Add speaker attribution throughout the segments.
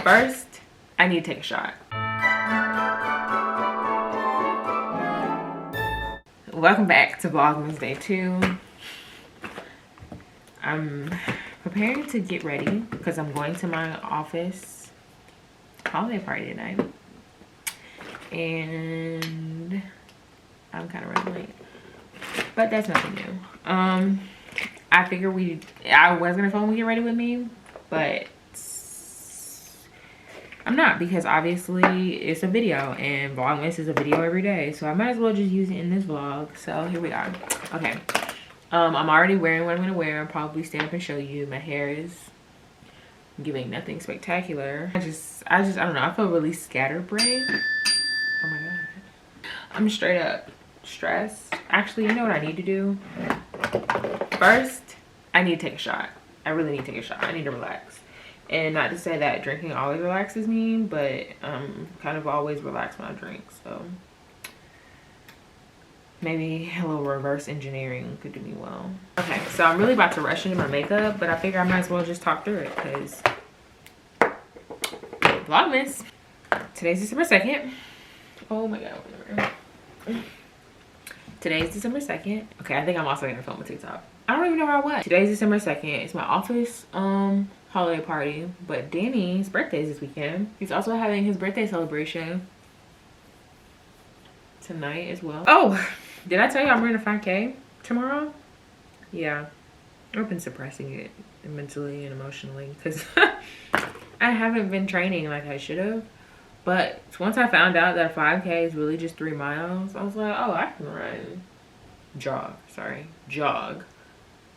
Speaker 1: First, I need to take a shot. Welcome back to Vlogmas Day 2. I'm preparing to get ready because I'm going to my office holiday party tonight. And I'm kind of running late. But that's nothing new. I figured I was gonna film Get Ready With Me, but I'm not, because obviously it's a video and Vlogmas is a video every day, so I might as well just use it in this vlog. So here we are. Okay, I'm already wearing what I'm gonna wear. I'll probably stand up and show you. My hair is giving nothing spectacular. I don't know, I feel really scatterbrained. Oh my god, I'm straight up stressed. Actually, you know what I need to do? First, I need to take a shot. I really need to take a shot. I need to relax. And not to say that drinking always relaxes me, but kind of always relax when I drink. So maybe a little reverse engineering could do me well. Okay, so I'm really about to rush into my makeup, but I figure I might as well just talk through it because Vlogmas. Today's December 2nd. Oh my god, whatever. Today's December 2nd. Okay, I think I'm also gonna film a TikTok. I don't even know where I was. Today's December 2nd. It's my office holiday party, but Danny's birthday is this weekend. He's also having his birthday celebration tonight as well. Oh, did I tell you I'm running a 5K tomorrow? Yeah, I've been suppressing it mentally and emotionally because I haven't been training like I should have. But once I found out that a 5K is really just 3 miles, I was like, oh, I can jog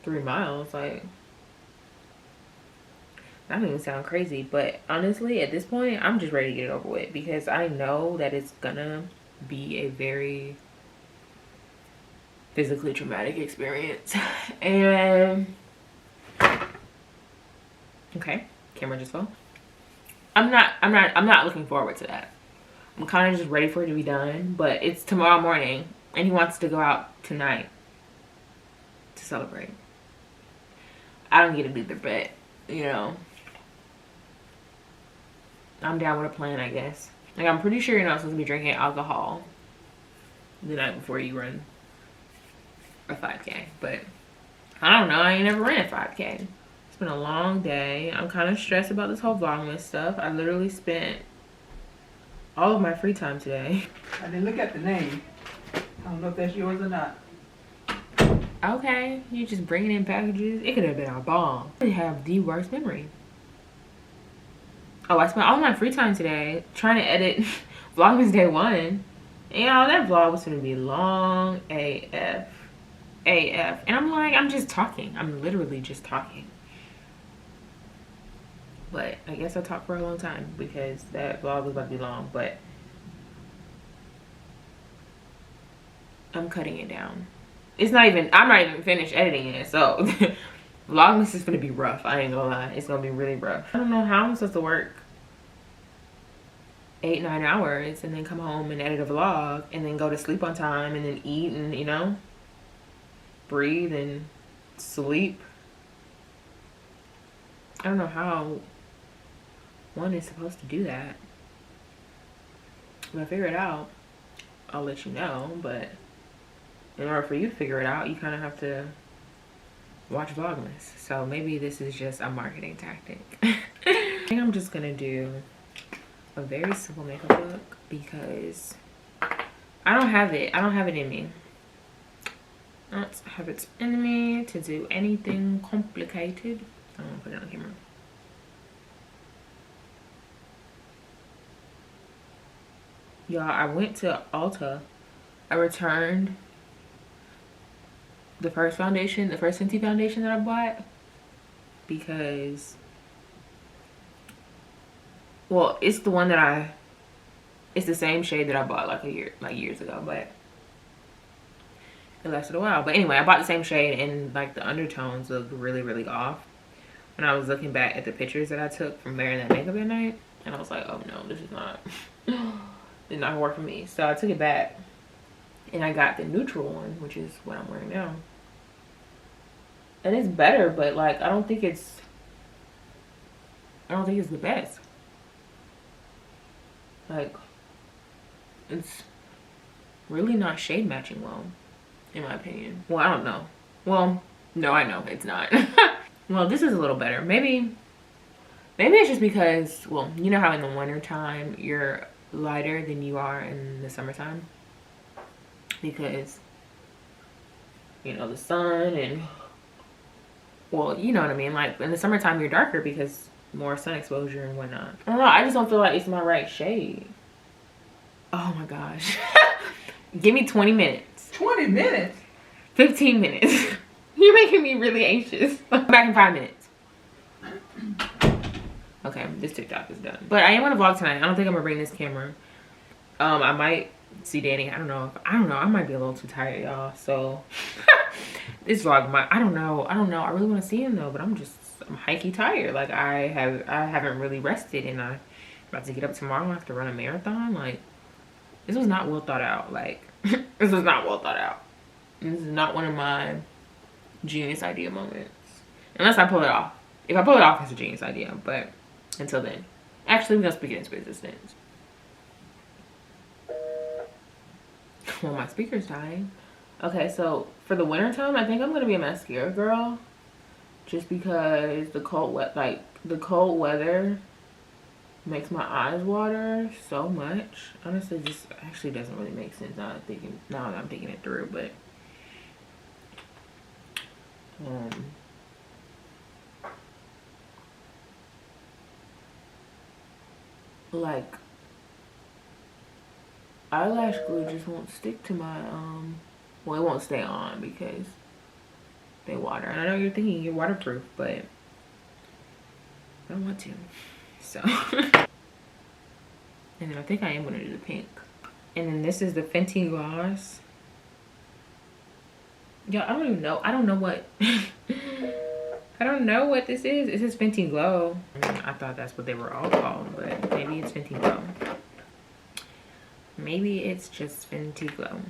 Speaker 1: 3 miles. Like, that doesn't even sound crazy, but honestly at this point I'm just ready to get it over with because I know that it's gonna be a very physically traumatic experience. And okay, camera just fell. I'm not looking forward to that. I'm kind of just ready for it to be done, but it's tomorrow morning and he wants to go out tonight to celebrate. I don't get it either, but you know, I'm down with a plan, I guess. Like, I'm pretty sure you're not supposed to be drinking alcohol the night before you run a 5K, but I don't know, I ain't never ran a 5K. It's been a long day. I'm kind of stressed about this whole Vlogmas stuff. I literally spent all of my free time today.
Speaker 2: I didn't look at the name. I don't know if that's yours or not.
Speaker 1: Okay, you just bringing in packages. It could have been a bomb. I have the worst memory. Oh, I spent all my free time today trying to edit Vlogmas Day 1. You know, that vlog was gonna be long AF. And I'm like, I'm just talking. I'm literally just talking. But I guess I talked for a long time because that vlog was about to be long, but I'm cutting it down. I'm not even finished editing it, so Vlogmas is gonna be rough. I ain't gonna lie, it's gonna be really rough. I don't know how I'm supposed to work 8-9 hours and then come home and edit a vlog and then go to sleep on time and then eat and, you know, breathe and sleep. I don't know how one is supposed to do that. When I figure it out, I'll let you know, but in order for you to figure it out, you kind of have to watch Vlogmas. So maybe this is just a marketing tactic. I think I'm just gonna do a very simple makeup look because I don't have it in me. I don't have it in me to do anything complicated. I'm gonna put it on camera. Y'all, I went to Ulta. I returned the first Fenty foundation that I bought because, well, it's the one that it's the same shade that I bought like years ago, but it lasted a while. But anyway, I bought the same shade and like the undertones looked really, really off when I was looking back at the pictures that I took from wearing that makeup at night, and I was like, oh no, this is not did not work for me. So I took it back and I got the neutral one, which is what I'm wearing now. And it's better, but like I don't think it's the best. Like, it's really not shade matching well, in my opinion. Well, I don't know. Well, no, I know it's not. Well, this is a little better. Maybe it's just because, well, you know how in the winter time you're lighter than you are in the summertime, because, you know, the sun and, well, you know what I mean. Like in the summertime you're darker because more sun exposure and whatnot. I don't know, I just don't feel like it's my right shade. Oh my gosh. Give me 20 minutes.
Speaker 2: 20 minutes?
Speaker 1: 15 minutes. You're making me really anxious. I'm back in 5 minutes. Okay, this TikTok is done. But I am gonna vlog tonight. I don't think I'm gonna bring this camera. I might see Danny. I don't know. I might be a little too tired, y'all. So this vlog might, I don't know. I really want to see him though, but I'm hikey tired. Like I haven't really rested, and I'm about to get up tomorrow. I have to run a marathon. Like, this was not well thought out. Like, this was not well thought out. This is not one of my genius idea moments. Unless I pull it off. If I pull it off, it's a genius idea. But until then. Actually, we're going to speak it into existence. Well, my speaker's dying. Okay, so for the winter time, I think I'm going to be a mascara girl. Just because the cold weather makes my eyes water so much. Honestly, this actually doesn't really make sense now that I'm thinking it through, but like eyelash glue just won't stick to my well, it won't stay on because they water. And I know you're thinking you're waterproof, but I don't want to. So and then I think I am gonna do the pink. And then this is the Fenty gloss. Yeah, I don't even know. I don't know what I don't know what this is. It says Fenty Glow. I thought that's what they were all called, but maybe it's Fenty Glow. Maybe it's just Fenty Glow.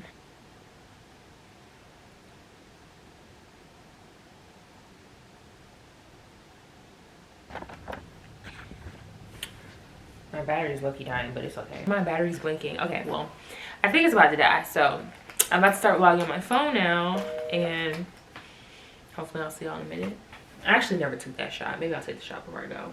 Speaker 1: My battery's low-key dying, but it's okay. My battery's blinking. Okay, well, I think it's about to die, so I'm about to start vlogging on my phone now, and hopefully I'll see y'all in a minute. I actually never took that shot. Maybe I'll take the shot before I go.